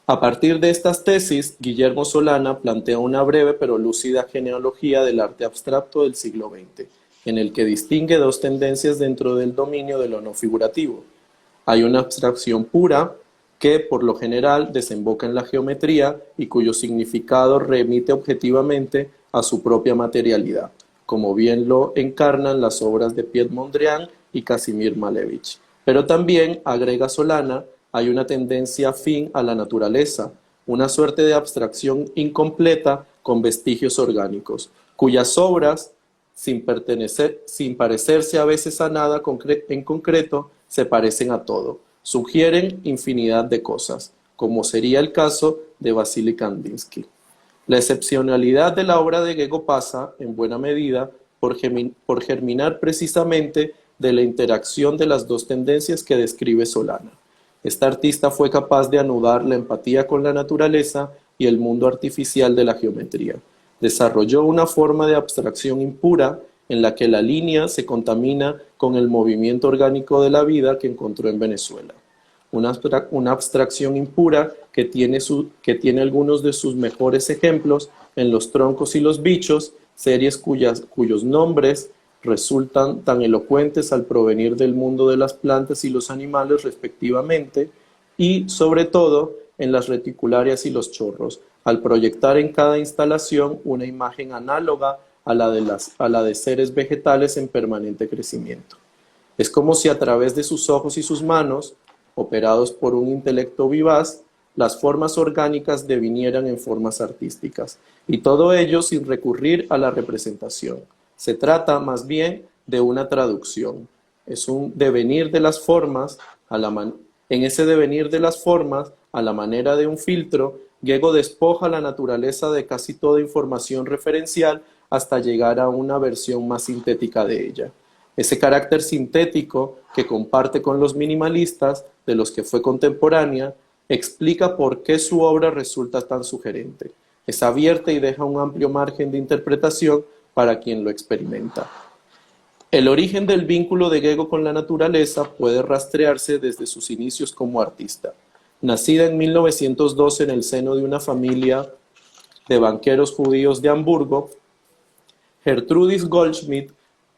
A partir de estas tesis, Guillermo Solana plantea una breve pero lúcida genealogía del arte abstracto del siglo XX, en el que distingue dos tendencias dentro del dominio de lo no figurativo. Hay una abstracción pura, que por lo general desemboca en la geometría y cuyo significado remite objetivamente a su propia materialidad, como bien lo encarnan las obras de Piet Mondrian y Kazimir Malevich. Pero también, agrega Solana, hay una tendencia afín a la naturaleza, una suerte de abstracción incompleta con vestigios orgánicos, cuyas obras, sin parecerse a veces a nada en concreto, se parecen a todo. Sugieren infinidad de cosas, como sería el caso de Vasily Kandinsky. La excepcionalidad de la obra de Gego pasa, en buena medida, por germinar precisamente de la interacción de las dos tendencias que describe Solana. Esta artista fue capaz de anudar la empatía con la naturaleza y el mundo artificial de la geometría. Desarrolló una forma de abstracción impura en la que la línea se contamina con el movimiento orgánico de la vida que encontró en Venezuela. Una abstracción impura que tiene algunos de sus mejores ejemplos en Los troncos y los bichos, series cuyos nombres resultan tan elocuentes al provenir del mundo de las plantas y los animales respectivamente, y sobre todo en Las reticularias y los chorros, al proyectar en cada instalación una imagen análoga a la de seres vegetales en permanente crecimiento. Es como si a través de sus ojos y sus manos, operados por un intelecto vivaz, las formas orgánicas devinieran en formas artísticas, y todo ello sin recurrir a la representación. Se trata más bien de una traducción. Es un devenir de las formas, en ese devenir de las formas, a la manera de un filtro, Gego despoja la naturaleza de casi toda información referencial hasta llegar a una versión más sintética de ella. Ese carácter sintético que comparte con los minimalistas, de los que fue contemporánea, explica por qué su obra resulta tan sugerente. Es abierta y deja un amplio margen de interpretación para quien lo experimenta. El origen del vínculo de Gego con la naturaleza puede rastrearse desde sus inicios como artista. Nacida en 1912 en el seno de una familia de banqueros judíos de Hamburgo, Gertrudis Goldschmidt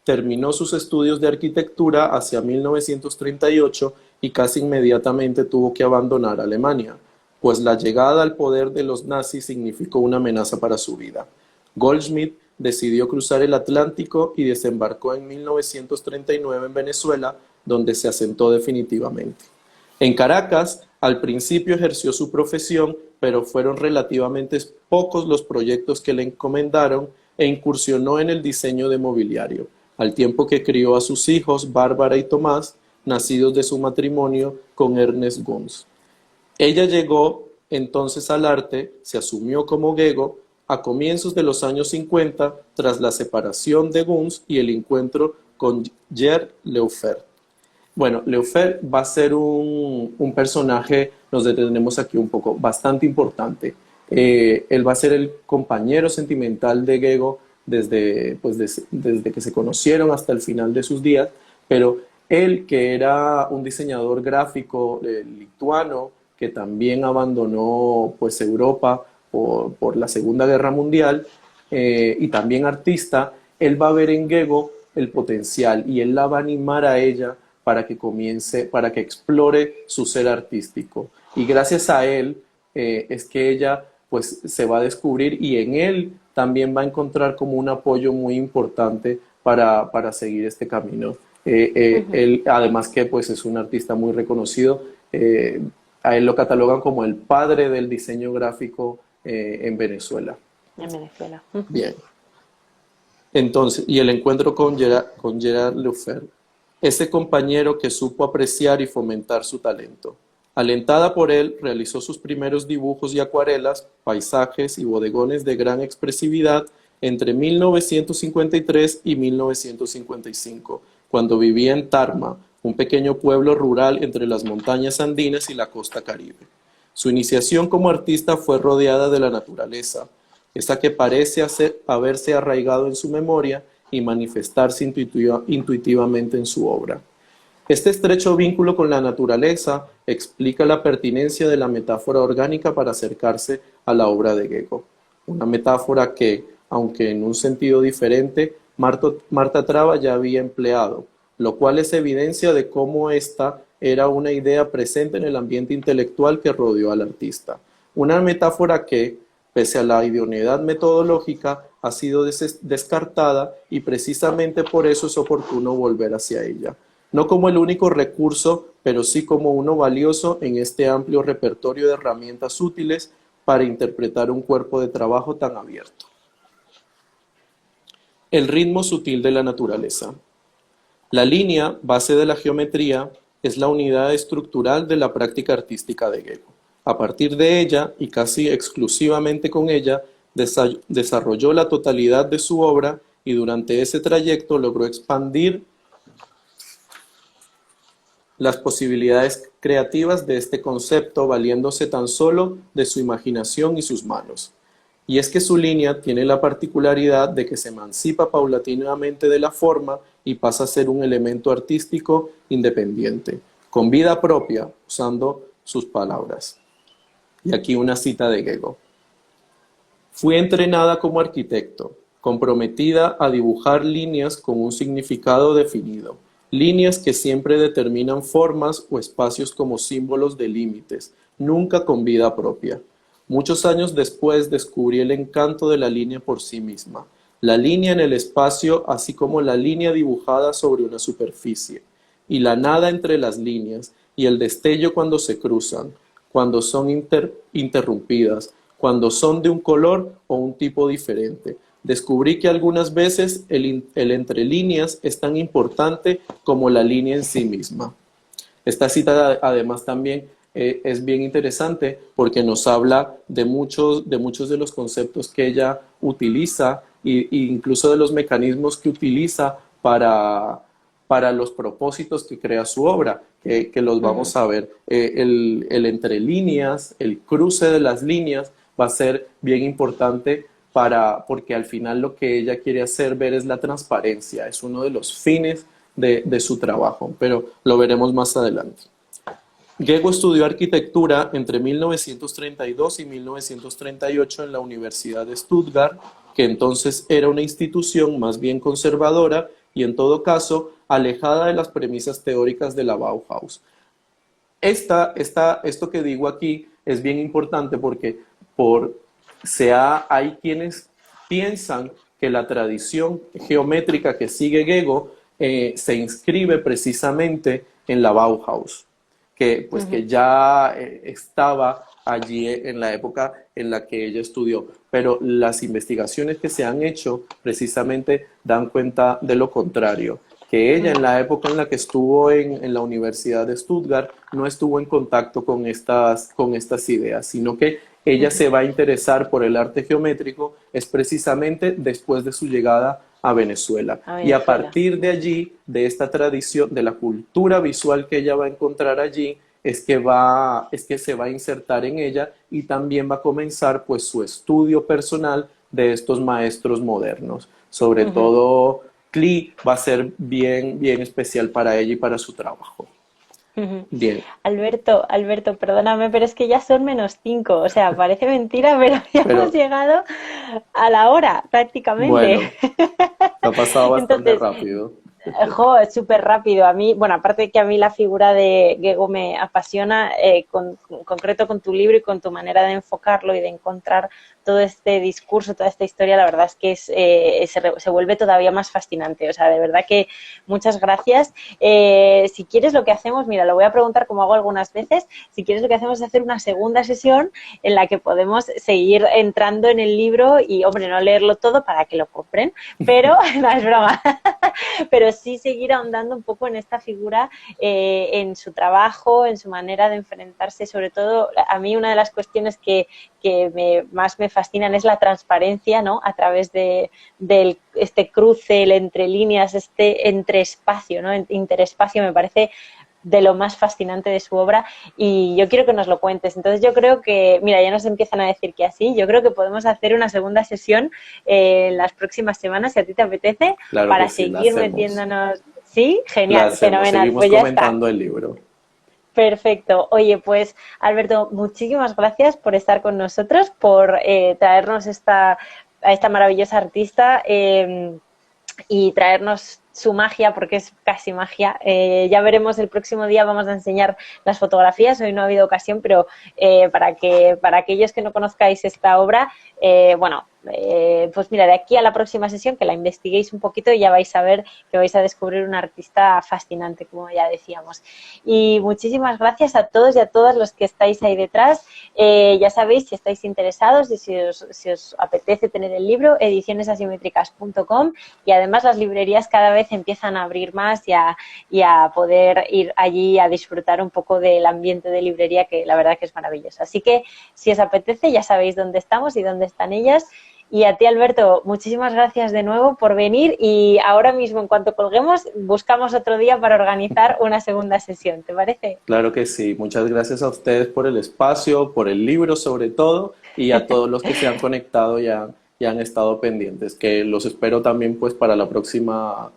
terminó sus estudios de arquitectura hacia 1938 y casi inmediatamente tuvo que abandonar Alemania, pues la llegada al poder de los nazis significó una amenaza para su vida. Goldschmidt decidió cruzar el Atlántico y desembarcó en 1939 en Venezuela, donde se asentó definitivamente. En Caracas, al principio ejerció su profesión, pero fueron relativamente pocos los proyectos que le encomendaron e incursionó en el diseño de mobiliario, al tiempo que crió a sus hijos Bárbara y Tomás, nacidos de su matrimonio con Ernest Guns. Ella llegó entonces al arte, se asumió como Gego, a comienzos de los años 50, tras la separación de Guns y el encuentro con Gerd Leufert. Bueno, Leufert va a ser un personaje, nos detenemos aquí un poco, bastante importante. Él va a ser el compañero sentimental de Gego desde que se conocieron hasta el final de sus días, pero él, que era un diseñador gráfico lituano, que también abandonó pues Europa por la Segunda Guerra Mundial, y también artista, él va a ver en Gego el potencial y él la va a animar a ella para que comience, para que explore su ser artístico. Y gracias a él es que ella pues se va a descubrir y en él también va a encontrar como un apoyo muy importante para seguir este camino. Él, además que pues es un artista muy reconocido, a él lo catalogan como el padre del diseño gráfico en Venezuela. En Venezuela. Bien. Entonces, y el encuentro con Gerard Lefebvre, ese compañero que supo apreciar y fomentar su talento. Alentada por él, realizó sus primeros dibujos y acuarelas, paisajes y bodegones de gran expresividad entre 1953 y 1955, cuando vivía en Tarma, un pequeño pueblo rural entre las montañas andinas y la costa caribe. Su iniciación como artista fue rodeada de la naturaleza, esa que parece haberse arraigado en su memoria y manifestarse intuitivamente en su obra. Este estrecho vínculo con la naturaleza explica la pertinencia de la metáfora orgánica para acercarse a la obra de Gego. Una metáfora que, aunque en un sentido diferente, Marta Traba ya había empleado, lo cual es evidencia de cómo esta era una idea presente en el ambiente intelectual que rodeó al artista. Una metáfora que, pese a la idoneidad metodológica, ha sido descartada y precisamente por eso es oportuno volver hacia ella. No como el único recurso, pero sí como uno valioso en este amplio repertorio de herramientas útiles para interpretar un cuerpo de trabajo tan abierto. El ritmo sutil de la naturaleza. La línea, base de la geometría, es la unidad estructural de la práctica artística de Gego. A partir de ella, y casi exclusivamente con ella, desarrolló la totalidad de su obra y durante ese trayecto logró expandir las posibilidades creativas de este concepto valiéndose tan solo de su imaginación y sus manos. Y es que su línea tiene la particularidad de que se emancipa paulatinamente de la forma y pasa a ser un elemento artístico independiente, con vida propia, usando sus palabras. Y aquí una cita de Gego. Fui entrenada como arquitecto, comprometida a dibujar líneas con un significado definido, líneas que siempre determinan formas o espacios como símbolos de límites, nunca con vida propia. Muchos años después descubrí el encanto de la línea por sí misma, la línea en el espacio así como la línea dibujada sobre una superficie, y la nada entre las líneas, y el destello cuando se cruzan, cuando son interrumpidas, cuando son de un color o un tipo diferente. Descubrí que algunas veces el entre líneas es tan importante como la línea en sí misma. Esta cita además también es bien interesante porque nos habla de muchos de los conceptos que ella utiliza e incluso de los mecanismos que utiliza para los propósitos que crea su obra, que los vamos a ver. El entre líneas, el cruce de las líneas va a ser bien importante porque al final lo que ella quiere hacer ver es la transparencia, es uno de los fines de su trabajo, pero lo veremos más adelante. Gego estudió arquitectura entre 1932 y 1938 en la Universidad de Stuttgart, que entonces era una institución más bien conservadora y en todo caso alejada de las premisas teóricas de la Bauhaus. Esto que digo aquí es bien importante porque hay quienes piensan que la tradición geométrica que sigue Gego se inscribe precisamente en la Bauhaus, que ya estaba allí en la época en la que ella estudió. Pero las investigaciones que se han hecho precisamente dan cuenta de lo contrario, que ella en la época en la que estuvo en la Universidad de Stuttgart no estuvo en contacto con estas ideas, sino que ella se va a interesar por el arte geométrico es precisamente después de su llegada a Venezuela. Y a partir de allí, de esta tradición, de la cultura visual que ella va a encontrar allí, es que se va a insertar en ella y también va a comenzar pues su estudio personal de estos maestros modernos. Sobre Ujú. todo, Klee va a ser bien, bien especial para ella y para su trabajo. Ujú. Bien, Alberto, perdóname, pero es que ya son -5. O sea, parece mentira, pero ya hemos pero llegado a la hora prácticamente. bueno, se ha pasado bastante Entonces, rápido. jo, es súper rápido. A mí, bueno, aparte de que a mí la figura de Gego me apasiona, en concreto con tu libro y con tu manera de enfocarlo y de encontrar todo este discurso, toda esta historia, la verdad es que se vuelve todavía más fascinante. O sea, de verdad que muchas gracias. Si quieres lo que hacemos, mira, lo voy a preguntar como hago algunas veces, si quieres lo que hacemos es hacer una segunda sesión en la que podemos seguir entrando en el libro y, hombre, no leerlo todo para que lo compren, pero no es broma. Pero sí seguir ahondando un poco en esta figura, en su trabajo, en su manera de enfrentarse. Sobre todo, a mí una de las cuestiones que más me fascinan es la transparencia, ¿no? A través de este cruce, el entre líneas, este entreespacio, ¿no? Interespacio me parece de lo más fascinante de su obra y yo quiero que nos lo cuentes. Entonces yo creo que, mira, ya nos empiezan a decir que así, yo creo que podemos hacer una segunda sesión en las próximas semanas, si a ti te apetece, Claro que para sí, la seguir hacemos. metiéndonos. Sí, La genial, hacemos. fenomenal, Seguimos pues ya está. comentando el libro. Perfecto. Oye, pues Alberto, muchísimas gracias por estar con nosotros, por traernos a esta maravillosa artista. Y traernos su magia, porque es casi magia. Ya veremos el próximo día, vamos a enseñar las fotografías, hoy no ha habido ocasión, pero para aquellos que no conozcáis esta obra, bueno, pues mira, de aquí a la próxima sesión, que la investiguéis un poquito y ya vais a ver que vais a descubrir un artista fascinante, como ya decíamos. Y muchísimas gracias a todos y a todas los que estáis ahí detrás. Ya sabéis, si estáis interesados y si os apetece tener el libro, edicionesasimétricas.com, y además las librerías cada vez empiezan a abrir más y a poder ir allí a disfrutar un poco del ambiente de librería, que la verdad que es maravilloso. Así que si os apetece, ya sabéis dónde estamos y dónde están ellas. Y a ti, Alberto, muchísimas gracias de nuevo por venir y ahora mismo, en cuanto colguemos, buscamos otro día para organizar una segunda sesión. ¿Te parece? Claro que sí. Muchas gracias a ustedes por el espacio, por el libro sobre todo, y a todos los que se han conectado y han estado pendientes, que los espero también pues Para la la próxima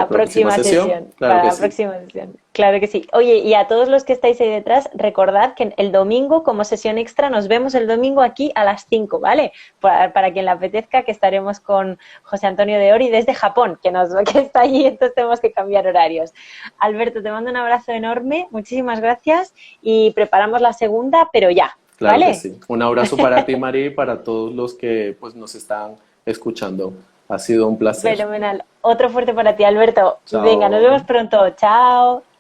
próxima sesión. sesión, Claro para que la sí. próxima sesión. Claro que sí. Oye, y a todos los que estáis ahí detrás, recordad que el domingo, como sesión extra, nos vemos el domingo aquí a las 5, ¿vale? Para quien le apetezca, que estaremos con José Antonio de Ori desde Japón, que está allí, entonces tenemos que cambiar horarios. Alberto, te mando un abrazo enorme, muchísimas gracias y preparamos la segunda, pero ya, Claro que ¿vale? sí. Un abrazo para ti, María, y para todos los que pues nos están escuchando. Ha sido un placer. Fenomenal. Otro fuerte para ti, Alberto. Venga, nos vemos Chao. pronto. Chao.